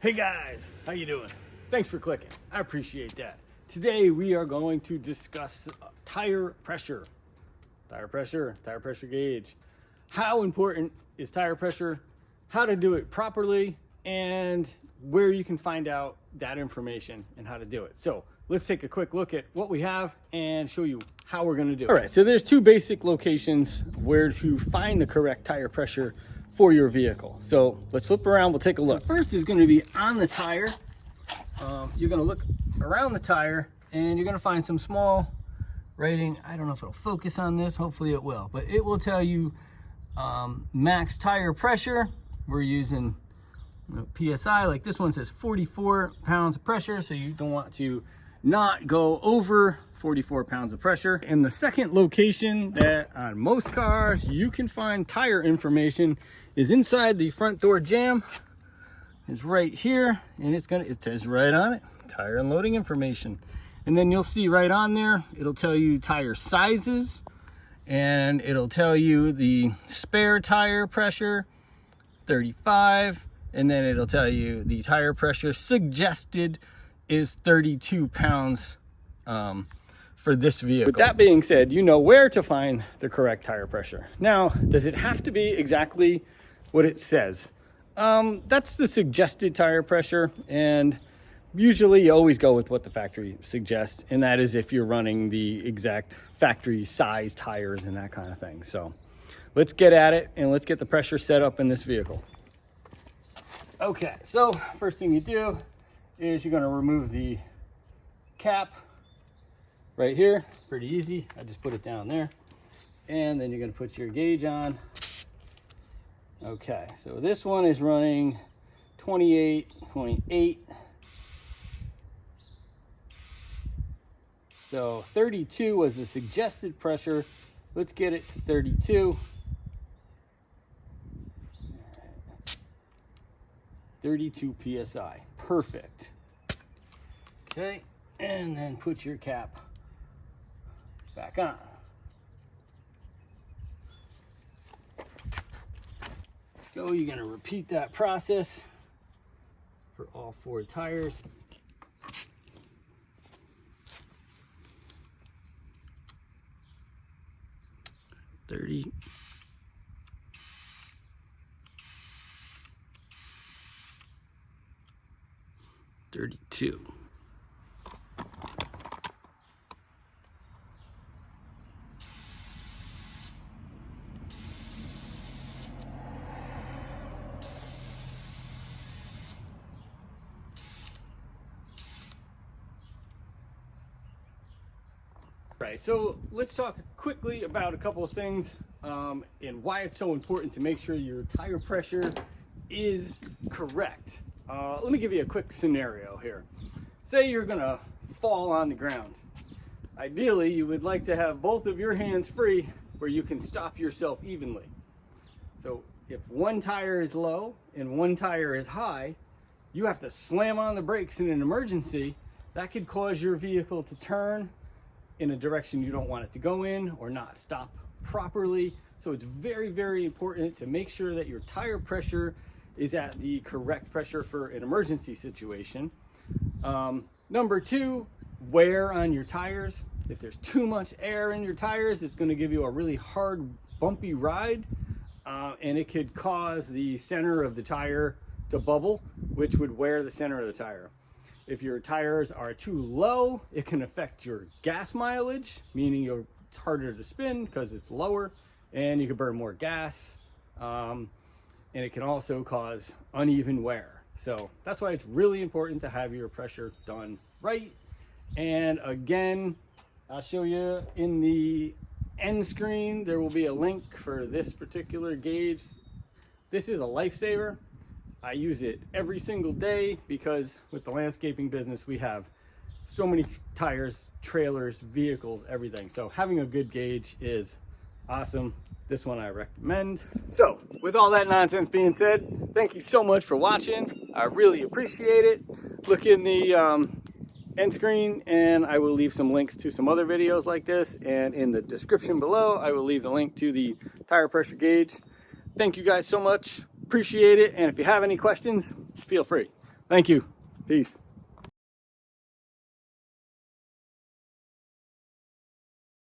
Hey guys, how you doing? Thanks for clicking. I appreciate that. Today we are going to discuss tire pressure. Tire pressure gauge. How important is tire pressure? How to do it properly, and where you can find out that information and how to do it. So let's take a quick look at what we have and show you how we're going to do it. All right, so there's two basic locations where to find the correct tire pressure for your vehicle. So let's flip around, we'll take a look. So first is going to be on the tire. You're going to look around the tire and you're going to find some small writing. I don't know if it'll focus on this, hopefully it will, but it will tell you max tire pressure. We're using PSI, like this one says 44 pounds of pressure, so you don't want to not go over 44 pounds of pressure. And the second location that on most cars you can find tire information is inside the front door jamb. Is right here, and it says right on it, tire and loading information. And then you'll see right on there, it'll tell you tire sizes, and it'll tell you the spare tire pressure, 35, and then it'll tell you the tire pressure suggested is 32 pounds for this vehicle. With that being said, you know where to find the correct tire pressure. Now, does it have to be exactly what it says? That's the suggested tire pressure, and usually you always go with what the factory suggests, and that is if you're running the exact factory size tires and that kind of thing. So let's get at it and let's get the pressure set up in this vehicle. Okay, so first thing you do is you're going to remove the cap right here. Pretty easy. I just put it down there. And then you're going to put your gauge on. Okay, so this one is running 28.8. So 32 was the suggested pressure. Let's get it to 32. 32 PSI, perfect. Okay, and then put your cap back on. Go, you're gonna repeat that process for all four tires. $30. 32. Right, so let's talk quickly about a couple of things and why it's so important to make sure your tire pressure is correct. Let me give you a quick scenario here. Say you're gonna fall on the ground. Ideally, you would like to have both of your hands free where you can stop yourself evenly. So if one tire is low and one tire is high, you have to slam on the brakes in an emergency. That could cause your vehicle to turn in a direction you don't want it to go in or not stop properly. So it's very, very important to make sure that your tire pressure is at the correct pressure for an emergency situation. Number two, wear on your tires. If there's too much air in your tires, it's going to give you a really hard, bumpy ride, and it could cause the center of the tire to bubble, which would wear the center of the tire. If your tires are too low, it can affect your gas mileage, meaning it's harder to spin because it's lower, and you can burn more gas. And it can also cause uneven wear. So that's why it's really important to have your pressure done right. And again, I'll show you in the end screen, there will be a link for this particular gauge. This is a lifesaver. I use it every single day because with the landscaping business, we have so many tires, trailers, vehicles, everything. So having a good gauge is awesome. This one I recommend. So with all that nonsense being said, thank you so much for watching. I really appreciate it. Look in the end screen and I will leave some links to some other videos like this, and in the description below I will leave the link to the tire pressure gauge. Thank you guys so much, appreciate it, and if you have any questions, feel free. Thank you. Peace.